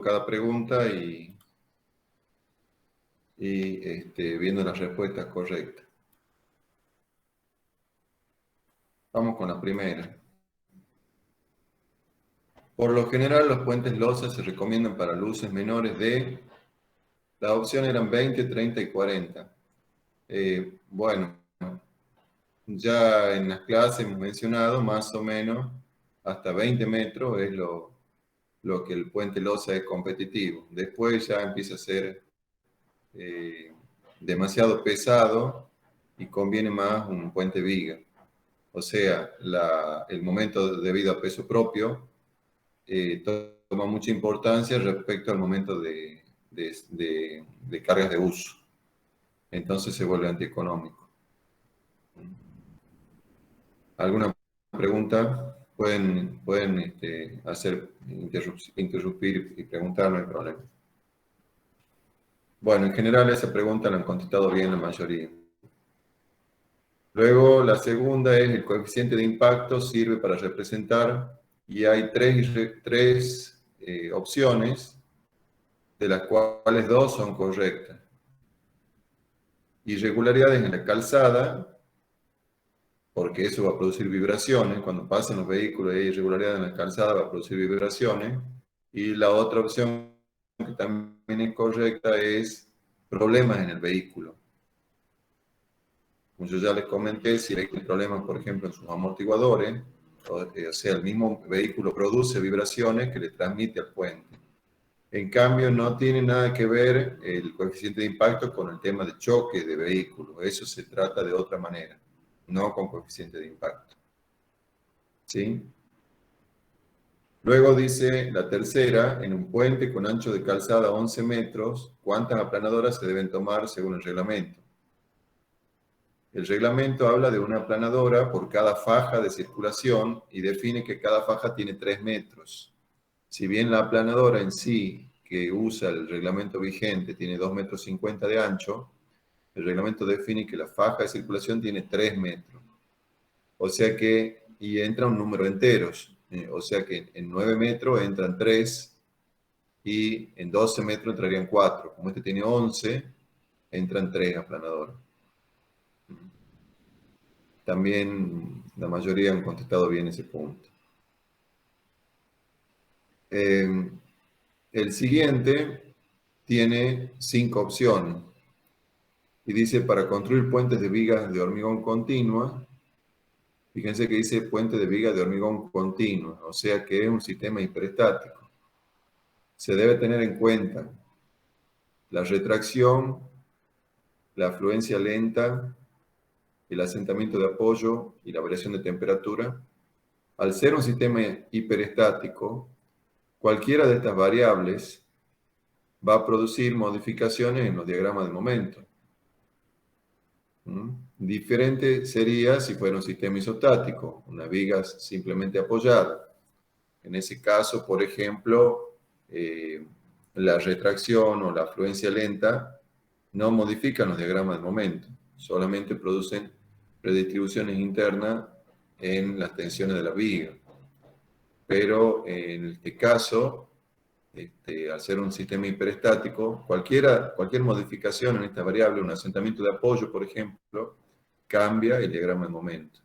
cada pregunta viendo las respuestas correctas. Vamos con la primera. Por lo general, los puentes losa se recomiendan para luces menores de... Las opciones eran 20, 30 y 40. Bueno, ya en las clases hemos mencionado más o menos hasta 20 metros es lo que el puente losa es competitivo. Después ya empieza a ser demasiado pesado y conviene más un puente viga. O sea, el momento debido a peso propio toma mucha importancia respecto al momento de cargas de uso. Entonces se vuelve antieconómico. ¿Alguna pregunta? Pueden interrumpir y preguntar, no hay problema. Bueno, en general esa pregunta la han contestado bien la mayoría. Luego, la segunda es el coeficiente de impacto sirve para representar, y hay tres opciones, de las cuales dos son correctas. Irregularidades en la calzada, porque eso va a producir vibraciones. Cuando pasan los vehículos y hay irregularidades en la calzada, va a producir vibraciones. Y la otra opción, que también es correcta, es problemas en el vehículo. Como yo ya les comenté, si hay problemas, por ejemplo, en sus amortiguadores, o sea, el mismo vehículo produce vibraciones que le transmite al puente. En cambio, no tiene nada que ver el coeficiente de impacto con el tema de choque de vehículo. Eso se trata de otra manera, no con coeficiente de impacto. ¿Sí? Luego dice la tercera, en un puente con ancho de calzada 11 metros, ¿cuántas aplanadoras se deben tomar según el reglamento? El reglamento habla de una aplanadora por cada faja de circulación y define que cada faja tiene 3 metros. Si bien la aplanadora en sí, que usa el reglamento vigente, tiene 2,50 metros de ancho, el reglamento define que la faja de circulación tiene 3 metros. O sea que, y entra un número de enteros. O sea que en 9 metros entran 3 y en 12 metros entrarían 4. Como este tiene 11, entran 3 aplanadoras. También la mayoría han contestado bien ese punto. El siguiente tiene 5 opciones. Y dice, para construir puentes de vigas de hormigón continua, fíjense que dice puente de vigas de hormigón continua, o sea que es un sistema hiperestático. Se debe tener en cuenta la retracción, la afluencia lenta, el asentamiento de apoyo y la variación de temperatura. Al ser un sistema hiperestático, cualquiera de estas variables va a producir modificaciones en los diagramas de momento. Diferente sería si fuera un sistema isostático, una viga simplemente apoyada. En ese caso, por ejemplo, la retracción o la afluencia lenta no modifican los diagramas de momento, solamente producen redistribuciones internas en las tensiones de la viga. Pero en este caso, al ser un sistema hiperestático, cualquier modificación en esta variable, un asentamiento de apoyo, por ejemplo, cambia el diagrama de momento.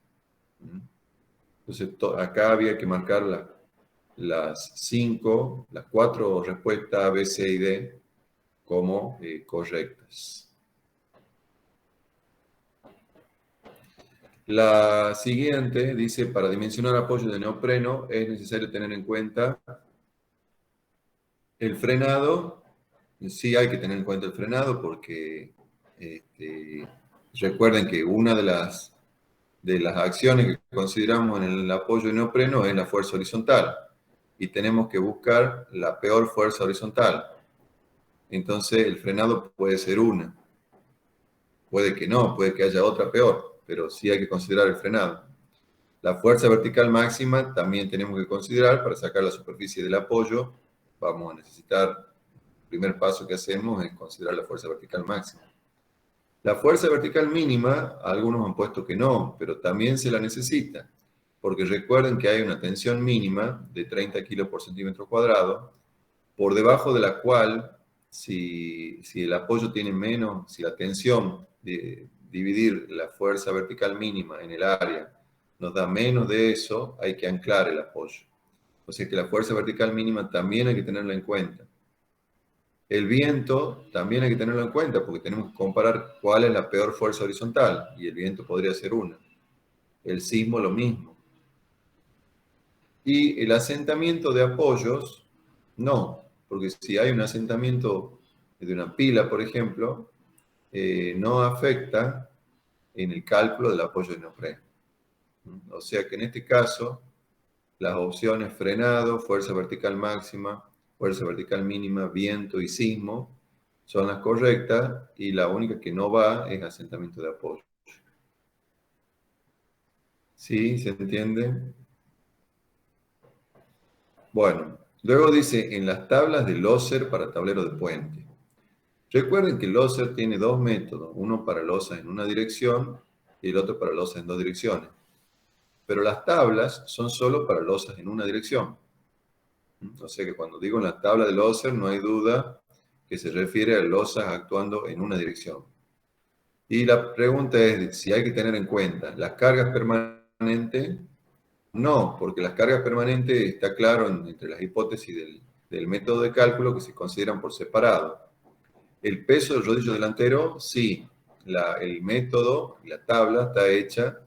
Entonces, acá había que marcar las 4 respuestas A, B, C y D como correctas. La siguiente dice, para dimensionar apoyo de neopreno es necesario tener en cuenta el frenado. Sí hay que tener en cuenta el frenado porque recuerden que una de las acciones que consideramos en el apoyo de neopreno es la fuerza horizontal y tenemos que buscar la peor fuerza horizontal. Entonces el frenado puede ser una, puede que no, puede que haya otra peor, pero sí hay que considerar el frenado. La fuerza vertical máxima también tenemos que considerar para sacar la superficie del apoyo. Vamos a necesitar, el primer paso que hacemos es considerar la fuerza vertical máxima. La fuerza vertical mínima, algunos han puesto que no, pero también se la necesita, porque recuerden que hay una tensión mínima de 30 kilos por centímetro cuadrado, por debajo de la cual, si el apoyo tiene menos, si la tensión de dividir la fuerza vertical mínima en el área nos da menos de eso, hay que anclar el apoyo. O sea que la fuerza vertical mínima también hay que tenerla en cuenta. El viento también hay que tenerlo en cuenta porque tenemos que comparar cuál es la peor fuerza horizontal y el viento podría ser una. El sismo lo mismo. Y el asentamiento de apoyos, no, porque si hay un asentamiento de una pila, por ejemplo, no afecta en el cálculo del apoyo de neopreno. O sea que en este caso, las opciones frenado, fuerza vertical máxima, fuerza vertical mínima, viento y sismo son las correctas y la única que no va es asentamiento de apoyo. ¿Sí? ¿Se entiende? Bueno, luego dice en las tablas de Loser para tablero de puente. Recuerden que Loser tiene dos métodos, uno para losas en una dirección y el otro para losas en dos direcciones. Pero las tablas son solo para losas en una dirección. O sea que cuando digo en la tabla de Loser no hay duda que se refiere a losas actuando en una dirección. Y la pregunta es si hay que tener en cuenta las cargas permanentes. No, porque las cargas permanentes está claro entre las hipótesis del método de cálculo que se consideran por separado. El peso del rodillo delantero, sí. El método, la tabla está hecha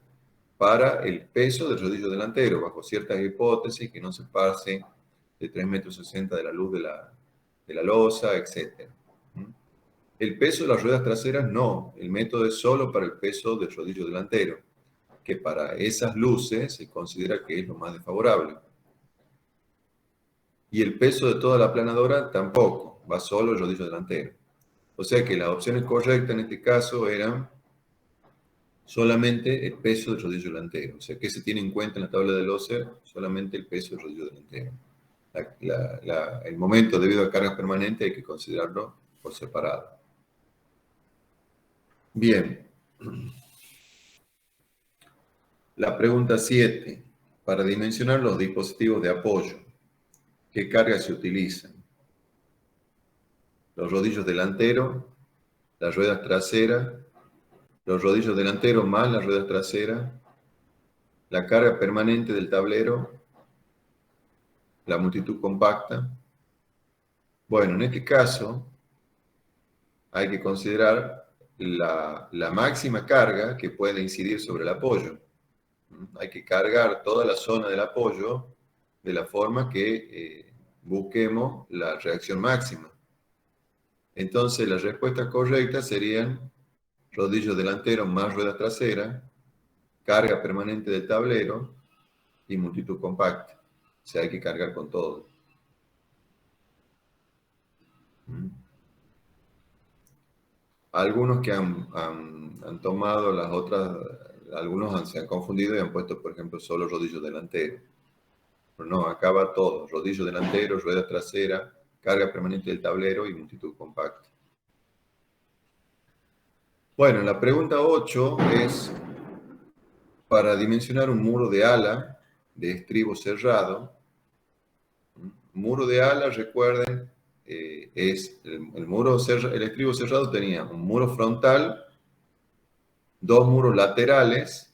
para el peso del rodillo delantero, bajo ciertas hipótesis que no se pase de 3,60 metros de la luz de la losa, etc. El peso de las ruedas traseras, no. El método es solo para el peso del rodillo delantero, que para esas luces se considera que es lo más desfavorable. Y el peso de toda la aplanadora tampoco, va solo el rodillo delantero. O sea que las opciones correctas en este caso eran solamente el peso del rodillo delantero. O sea que se tiene en cuenta en la tabla de Loser solamente el peso del rodillo delantero. El momento debido a cargas permanentes hay que considerarlo por separado. Bien. La pregunta 7. Para dimensionar los dispositivos de apoyo, ¿qué cargas se utilizan? Los rodillos delanteros, las ruedas traseras, los rodillos delanteros más las ruedas traseras, la carga permanente del tablero, la multitud compacta. Bueno, en este caso hay que considerar la máxima carga que puede incidir sobre el apoyo. Hay que cargar toda la zona del apoyo de la forma que busquemos la reacción máxima. Entonces, las respuestas correctas serían rodillos delanteros más ruedas traseras, carga permanente del tablero y multitud compacta. O sea, hay que cargar con todo. Algunos que han tomado las otras, algunos se han confundido y han puesto, por ejemplo, solo rodillos delanteros. Pero no, acá va todo. Rodillo delantero, rueda trasera, carga permanente del tablero y multitud compacta. Bueno, la pregunta 8 es para dimensionar un muro de ala de estribo cerrado. Muro de ala, recuerden, es el estribo cerrado tenía un muro frontal, dos muros laterales,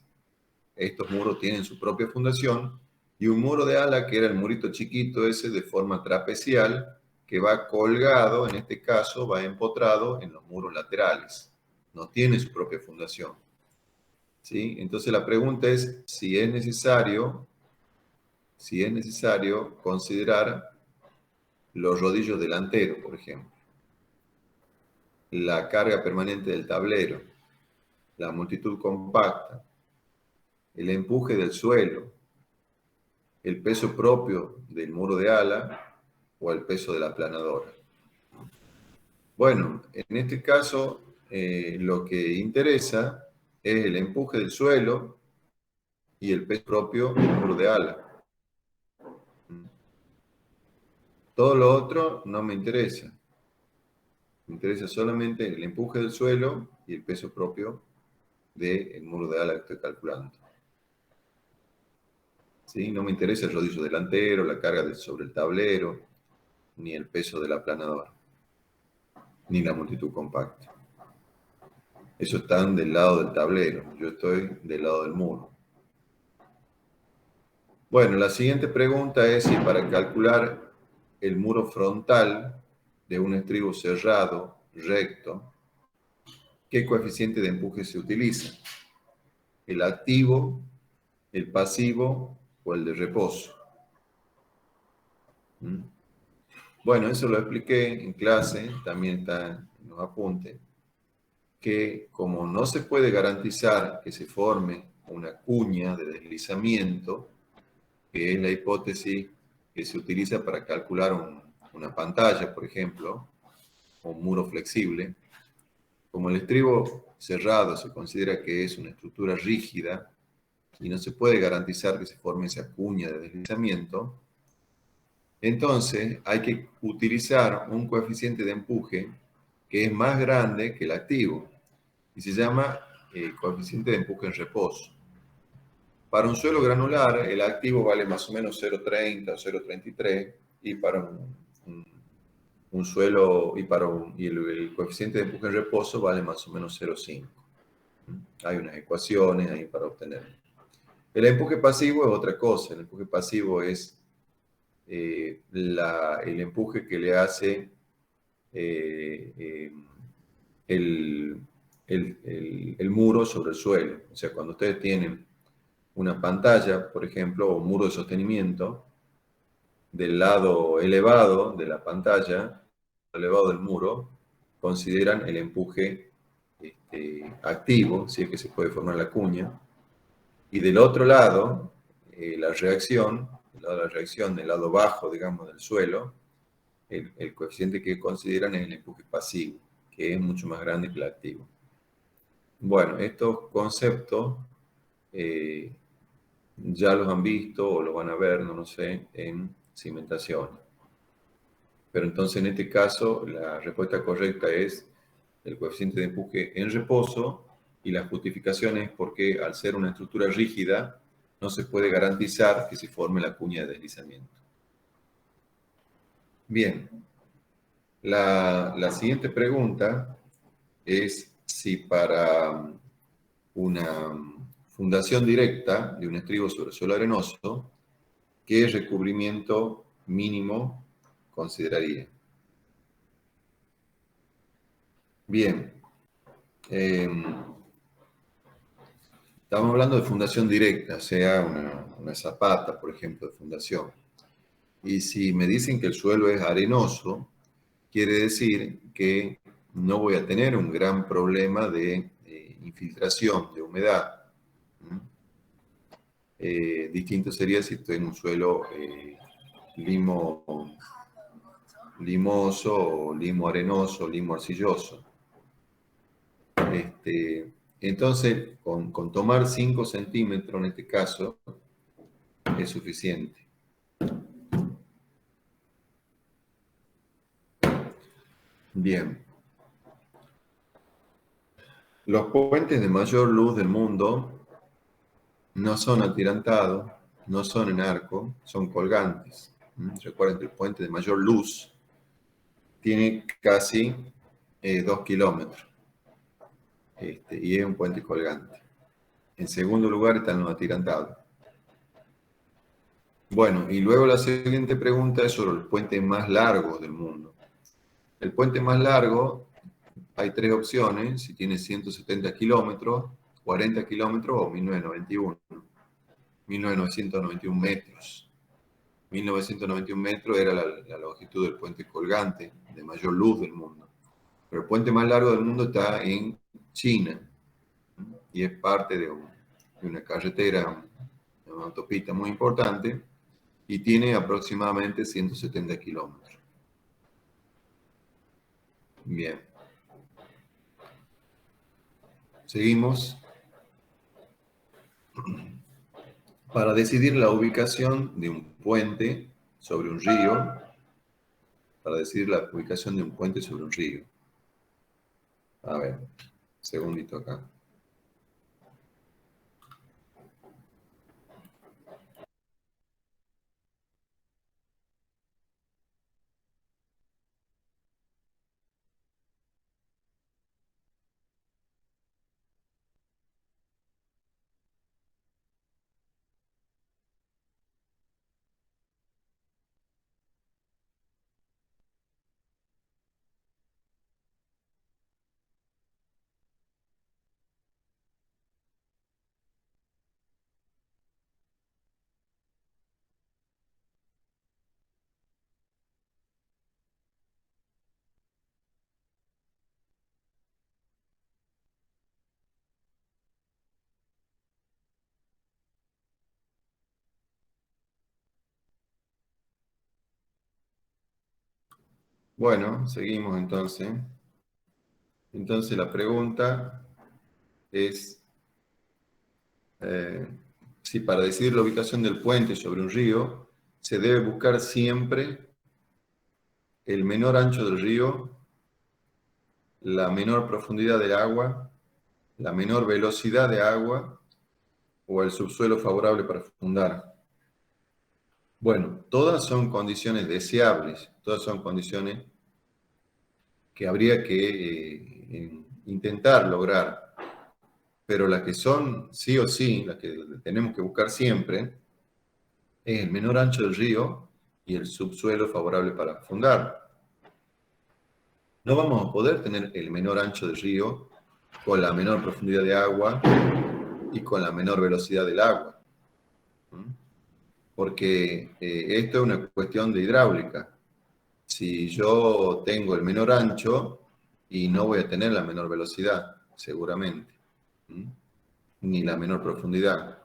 estos muros tienen su propia fundación, y un muro de ala que era el murito chiquito ese de forma trapecial, que va colgado, en este caso va empotrado en los muros laterales, no tiene su propia fundación. ¿Sí? Entonces la pregunta es si es necesario considerar los rodillos delanteros, por ejemplo, la carga permanente del tablero, la multitud compacta, el empuje del suelo, el peso propio del muro de ala o el peso de la aplanadora. Bueno, en este caso lo que interesa es el empuje del suelo y el peso propio del muro de ala. Todo lo otro no me interesa. Me interesa solamente el empuje del suelo y el peso propio del muro de ala que estoy calculando. ¿Sí? No me interesa el rodillo delantero, la carga sobre el tablero. ni el peso del aplanador, ni la multitud compacta. Eso están del lado del tablero, yo estoy del lado del muro. Bueno, la siguiente pregunta es si para calcular el muro frontal de un estribo cerrado, recto, ¿qué coeficiente de empuje se utiliza? ¿El activo, el pasivo o el de reposo? ¿Mm? Bueno, eso lo expliqué en clase, también está en los apuntes, que como no se puede garantizar que se forme una cuña de deslizamiento, que es la hipótesis que se utiliza para calcular una pantalla, por ejemplo, o un muro flexible, como el estribo cerrado se considera que es una estructura rígida y no se puede garantizar que se forme esa cuña de deslizamiento, entonces hay que utilizar un coeficiente de empuje que es más grande que el activo y se llama coeficiente de empuje en reposo. Para un suelo granular, el activo vale más o menos 0,30 o 0,33 y para un suelo y el coeficiente de empuje en reposo vale más o menos 0,5. Hay unas ecuaciones ahí para obtenerlo. El empuje pasivo es otra cosa. El empuje pasivo es el empuje que le hace el, el muro sobre el suelo. O sea, cuando ustedes tienen una pantalla, por ejemplo, o un muro de sostenimiento, del lado elevado de la pantalla, elevado del muro, consideran el empuje activo, si es que se puede formar la cuña, y del otro lado, la reacción, del lado bajo, digamos, del suelo, el coeficiente que consideran es el empuje pasivo, que es mucho más grande que el activo. Bueno, estos conceptos ya los han visto o los van a ver, no lo sé, en cimentación. Pero entonces en este caso la respuesta correcta es el coeficiente de empuje en reposo y la justificación es porque al ser una estructura rígida no se puede garantizar que se forme la cuña de deslizamiento. Bien, la siguiente pregunta es si para una fundación directa de un estribo sobre suelo arenoso, ¿qué recubrimiento mínimo consideraría? Bien, estamos hablando de fundación directa, sea una zapata, por ejemplo, de fundación. Y si me dicen que el suelo es arenoso, quiere decir que no voy a tener un gran problema de infiltración, de humedad. Distinto sería si estoy en un suelo limoso, o limo arenoso, limo arcilloso. Entonces, con tomar 5 centímetros en este caso, es suficiente. Bien. Los puentes de mayor luz del mundo no son atirantados, no son en arco, son colgantes. Recuerden que el puente de mayor luz tiene casi 2 kilómetros y es un puente colgante. En segundo lugar están los atirantados. Bueno, y luego la siguiente pregunta es sobre los puentes más largos del mundo. El puente más largo, hay 3 opciones, si tiene 170 kilómetros, 40 kilómetros o 1991 metros. 1991 metros era la longitud del puente colgante de mayor luz del mundo. Pero el puente más largo del mundo está en China y es parte de una carretera, una autopista muy importante y tiene aproximadamente 170 kilómetros. Bien. Seguimos. Para decidir la ubicación de un puente sobre un río, para decidir la ubicación de un puente sobre un río. A ver, segundito acá. Bueno, seguimos entonces. Entonces la pregunta es si para decidir la ubicación del puente sobre un río se debe buscar siempre el menor ancho del río, la menor profundidad del agua, la menor velocidad de agua o el subsuelo favorable para fundar. Bueno, todas son condiciones deseables, todas son condiciones que habría que intentar lograr, pero las que son sí o sí, las que tenemos que buscar siempre, es el menor ancho del río y el subsuelo favorable para fundar. No vamos a poder tener el menor ancho del río con la menor profundidad de agua y con la menor velocidad del agua, porque esto es una cuestión de hidráulica. Si yo tengo el menor ancho y no voy a tener la menor velocidad, seguramente, ni la menor profundidad.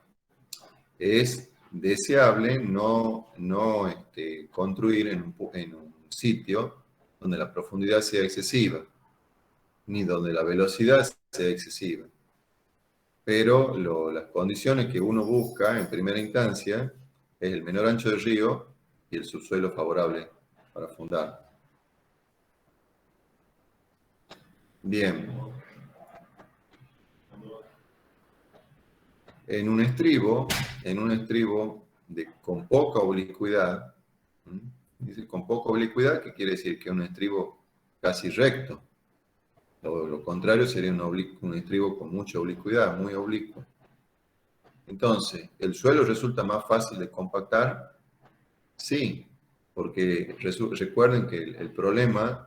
Es deseable no construir en un sitio donde la profundidad sea excesiva, ni donde la velocidad sea excesiva. Pero las condiciones que uno busca en primera instancia es el menor ancho del río y el subsuelo favorable para fundar. Bien. En un estribo con poca oblicuidad, dice con poca oblicuidad, que quiere decir que es un estribo casi recto. Lo contrario sería un estribo con mucha oblicuidad, muy oblicuo. Entonces, ¿el suelo resulta más fácil de compactar? Sí, porque recuerden que el problema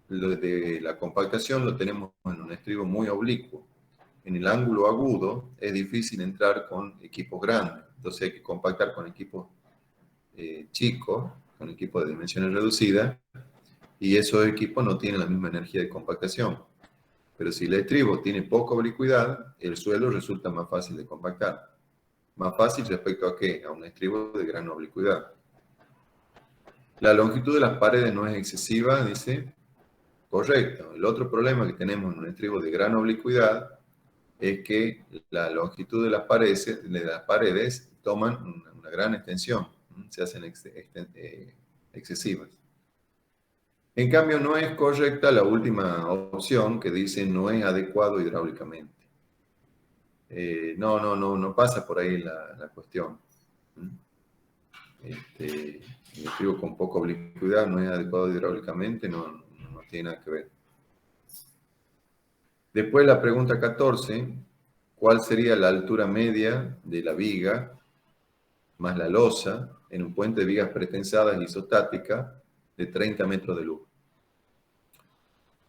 de la compactación lo tenemos en un estribo muy oblicuo. En el ángulo agudo es difícil entrar con equipos grandes, entonces hay que compactar con equipos chicos, con equipos de dimensiones reducidas, y esos equipos no tienen la misma energía de compactación. Pero si el estribo tiene poca oblicuidad, el suelo resulta más fácil de compactar. Más fácil respecto a qué? A un estribo de gran oblicuidad. La longitud de las paredes no es excesiva, dice. Correcto. El otro problema que tenemos en un estribo de gran oblicuidad es que la longitud de las paredes toman una gran extensión, se hacen excesivas. En cambio, no es correcta la última opción que dice no es adecuado hidráulicamente. No pasa por ahí la cuestión. El estribo con poca oblicuidad no es adecuado hidráulicamente, no tiene nada que ver. Después la pregunta 14, ¿cuál sería la altura media de la viga más la losa en un puente de vigas pretensadas isostáticas de 30 metros de luz?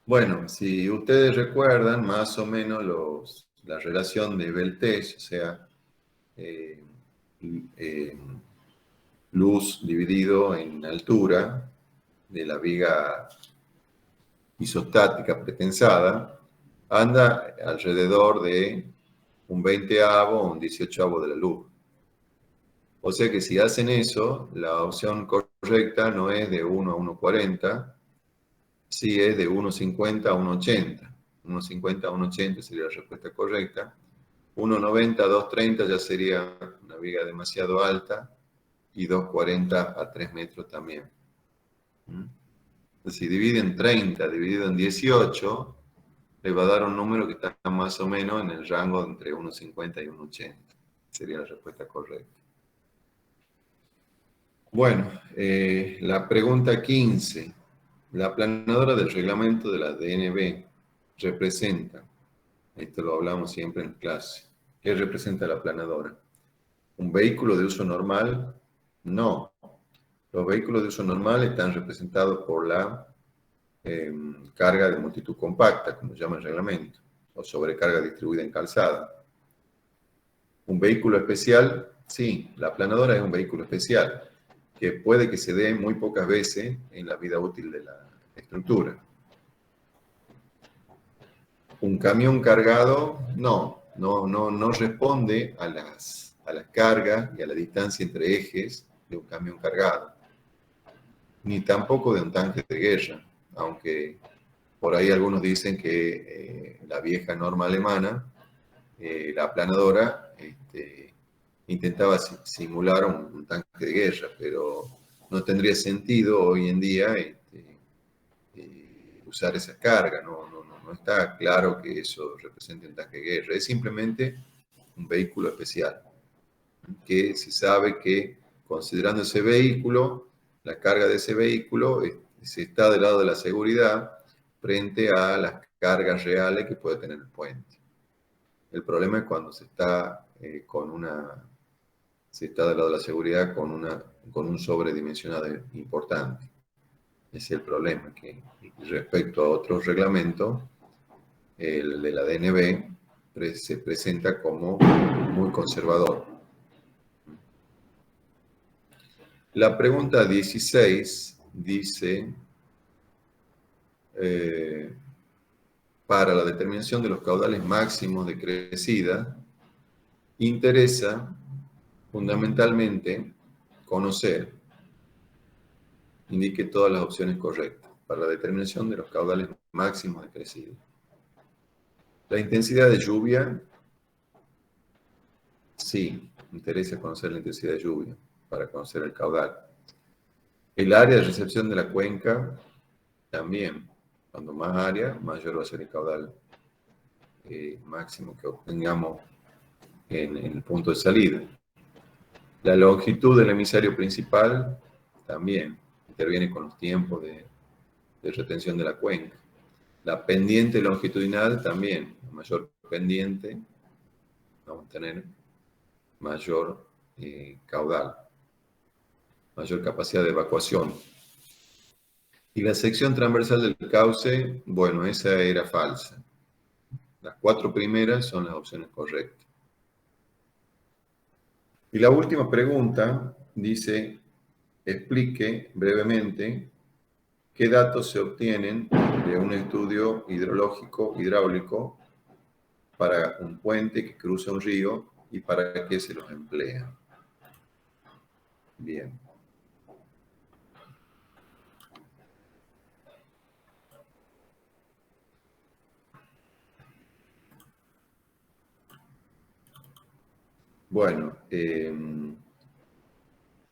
Bueno, si ustedes recuerdan más o menos la relación de Beltès, o sea, eh, luz dividido en altura de la viga isostática pretensada, anda alrededor de un 20avo o un 18avo de la luz. O sea que si hacen eso, la opción correcta no es de 1 a 1,40, sí es de 1,50 a 1,80. 1,50 a 1,80 sería la respuesta correcta. 1,90 a 2,30 ya sería una viga demasiado alta y 2,40 a 3 metros también. Entonces, si dividen 30 dividido en 18, le va a dar un número que está más o menos en el rango entre 1,50 y 1,80. Sería la respuesta correcta. Bueno, la pregunta 15. La aplanadora del reglamento de la DNB representa, esto lo hablamos siempre en clase, ¿qué representa la aplanadora? ¿Un vehículo de uso normal? No. Los vehículos de uso normal están representados por la carga de multitud compacta, como se llama el reglamento, o sobrecarga distribuida en calzada. ¿Un vehículo especial? Sí, la aplanadora es un vehículo especial, que puede que se dé muy pocas veces en la vida útil de la estructura. Un camión cargado, no responde a las cargas y a la distancia entre ejes de un camión cargado, ni tampoco de un tanque de guerra. aunque por ahí algunos dicen que la vieja norma alemana, la aplanadora, intentaba simular un tanque de guerra, pero no tendría sentido hoy en día usar esa carga. No está claro que eso represente un tanque de guerra. Es simplemente un vehículo especial, que se sabe que considerando ese vehículo, la carga de ese vehículo se está del lado de la seguridad frente a las cargas reales que puede tener el puente. El problema es cuando se está se está del lado de la seguridad con un sobredimensionado importante. Ese es el problema, que respecto a otros reglamentos, el de la DNB se presenta como muy conservador. La pregunta 16 dice, para la determinación de los caudales máximos de crecida, interesa fundamentalmente conocer, indique todas las opciones correctas, para la determinación de los caudales máximos de crecida. La intensidad de lluvia, sí, interesa conocer la intensidad de lluvia para conocer el caudal. El área de recepción de la cuenca, también. Cuando más área, mayor va a ser el caudal máximo que obtengamos en el punto de salida. La longitud del emisario principal, también interviene con los tiempos de retención de la cuenca. La pendiente longitudinal también, mayor pendiente, vamos a tener mayor caudal, mayor capacidad de evacuación. Y la sección transversal del cauce, bueno, esa era falsa. Las 4 primeras son las opciones correctas. Y la última pregunta dice, explique brevemente qué datos se obtienen de un estudio hidrológico, hidráulico, para un puente que cruza un río y para qué se los emplea. Bien. Bueno,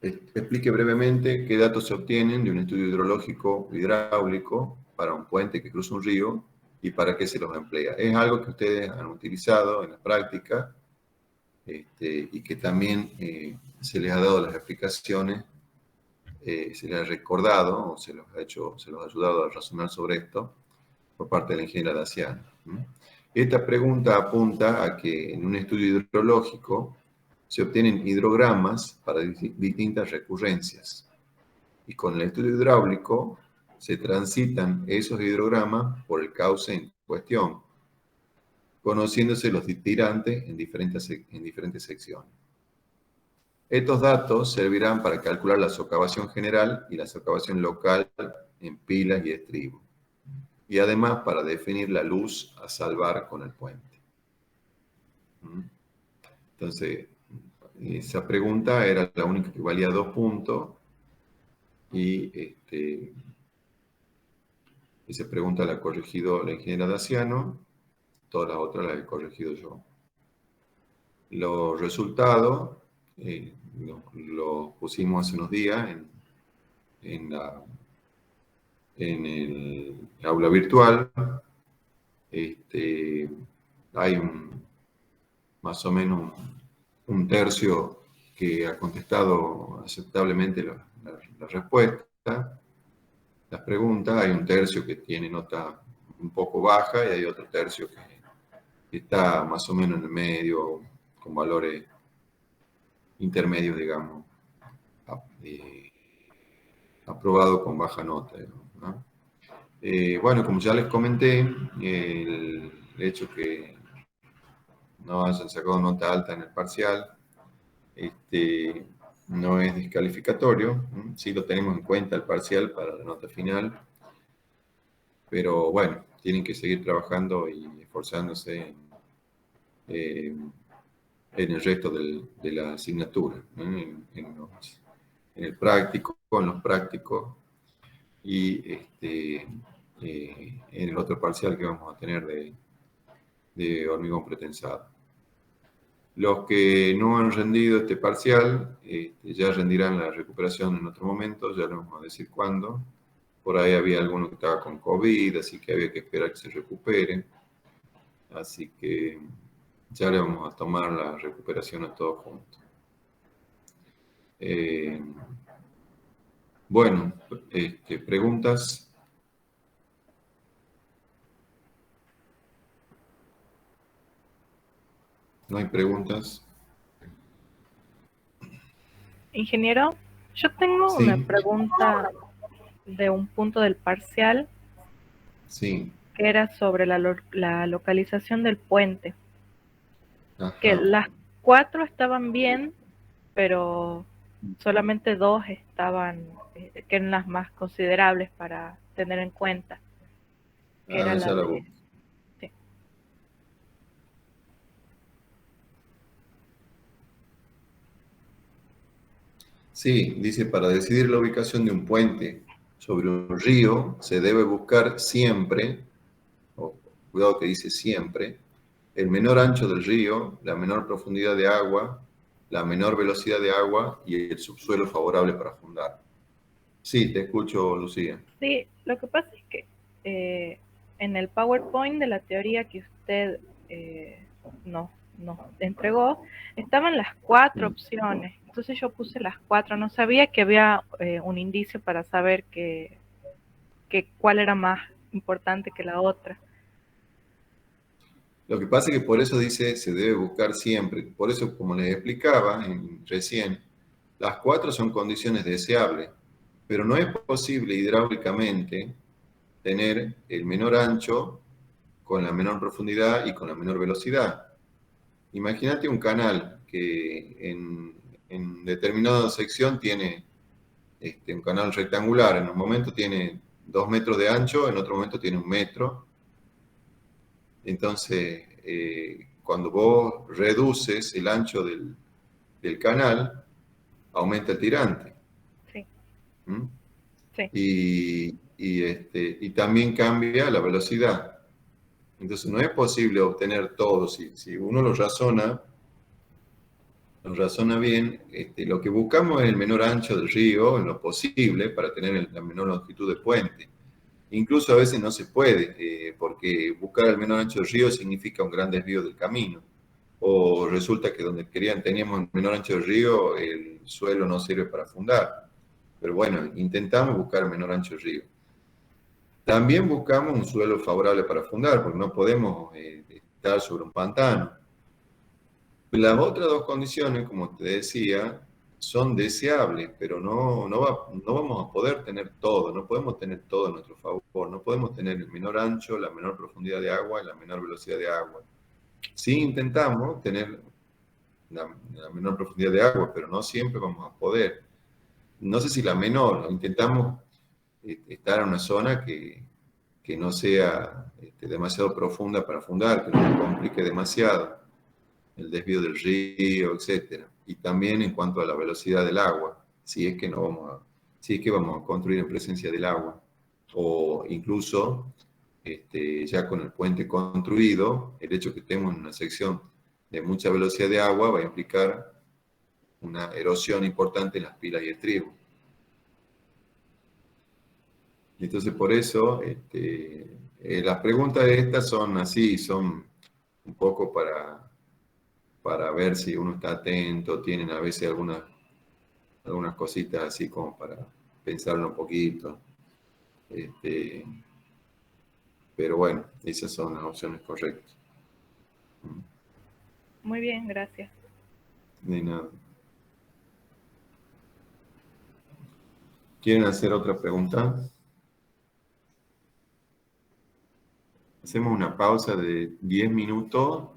explique brevemente qué datos se obtienen de un estudio hidrológico hidráulico para un puente que cruza un río y para qué se los emplea. Es algo que ustedes han utilizado en la práctica y que también se les ha dado las explicaciones, se les ha recordado o se los ha ayudado a razonar sobre esto por parte de la ingeniera Daciano. Esta pregunta apunta a que en un estudio hidrológico se obtienen hidrogramas para distintas recurrencias. Y con el estudio hidráulico se transitan esos hidrogramas por el cauce en cuestión, conociéndose los tirantes en diferentes secciones. Estos datos servirán para calcular la socavación general y la socavación local en pilas y estribos, y además para definir la luz a salvar con el puente. Entonces, esa pregunta era la única que valía 2 puntos, y esa pregunta la ha corregido la ingeniera Daciano, todas las otras las he corregido yo. Los resultados los pusimos hace unos días en el aula virtual. Hay más o menos un tercio que ha contestado aceptablemente la respuesta, las preguntas. Hay un tercio que tiene nota un poco baja y hay otro tercio que está más o menos en el medio, con valores intermedios, digamos, aprobado con baja nota, ¿no? Bueno, como ya les comenté, el hecho que no hayan sacado nota alta en el parcial no es descalificatorio. Sí lo tenemos en cuenta el parcial para la nota final, pero bueno, tienen que seguir trabajando y esforzándose en el resto de la asignatura, ¿no? en el práctico, en los prácticos, y en el otro parcial que vamos a tener de hormigón pretensado. Los que no han rendido este parcial ya rendirán la recuperación en otro momento, ya les vamos a decir cuándo. Por ahí había alguno que estaba con COVID, así que había que esperar que se recupere. Así que ya le vamos a tomar la recuperación a todos juntos. Bueno, preguntas. ¿No hay preguntas? Ingeniero, yo tengo una Sí, pregunta de un punto del parcial sí. que era sobre la localización del puente. Que Ajá. las 4 estaban bien, pero solamente 2 estaban, que eran las más considerables para tener en cuenta, que A era ver, la ya la de... busco. Sí. Sí, dice, para decidir la ubicación de un puente sobre un río, se debe buscar siempre, cuidado que dice siempre, el menor ancho del río, la menor profundidad de agua, la menor velocidad de agua y el subsuelo favorable para fundar. Sí, te escucho, Lucía. Sí, lo que pasa es que en el PowerPoint de la teoría que usted nos entregó, estaban las 4 opciones. Entonces yo puse las 4. No sabía que había un indicio para saber cuál era más importante que la otra. Lo que pasa es que por eso dice se debe buscar siempre. Por eso, como les explicaba recién, las 4 son condiciones deseables, pero no es posible hidráulicamente tener el menor ancho con la menor profundidad y con la menor velocidad. Imagínate un canal que en determinada sección tiene un canal rectangular, en un momento tiene 2 metros de ancho, en otro momento tiene 1 metro. Entonces, cuando vos reduces el ancho del canal, aumenta el tirante. Sí, ¿Mm? sí. Y también cambia la velocidad. Entonces, no es posible obtener todo. Si uno lo razona bien, lo que buscamos es el menor ancho del río en lo posible para tener la menor longitud de puente. Incluso a veces no se puede, porque buscar el menor ancho del río significa un gran desvío del camino. O resulta que donde teníamos el menor ancho del río, el suelo no sirve para fundar. Pero bueno, intentamos buscar el menor ancho del río. También buscamos un suelo favorable para fundar, porque no podemos estar sobre un pantano. Las otras dos condiciones, como te decía, son deseables, pero no vamos a poder tener todo, no podemos tener todo a nuestro favor, no podemos tener el menor ancho, la menor profundidad de agua y la menor velocidad de agua. Sí intentamos tener la menor profundidad de agua, pero no siempre vamos a poder. No sé si la menor, intentamos estar en una zona que no sea demasiado profunda para fundar, que no nos complique demasiado el desvío del río, etcétera. Y también en cuanto a la velocidad del agua, si es que vamos a construir en presencia del agua, o incluso ya con el puente construido, el hecho que estemos en una sección de mucha velocidad de agua va a implicar una erosión importante en las pilas y estribos. Entonces, por eso, las preguntas de estas son así, son un poco para ver si uno está atento, tienen a veces algunas cositas así como para pensarlo un poquito. Pero bueno, esas son las opciones correctas. Muy bien, gracias. De nada. ¿Quieren hacer otra pregunta? Hacemos una pausa de 10 minutos.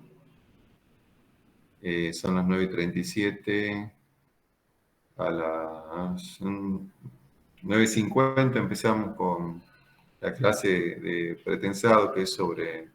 Son las 9:37. A las 9:50 empezamos con la clase de pretensado, que es sobre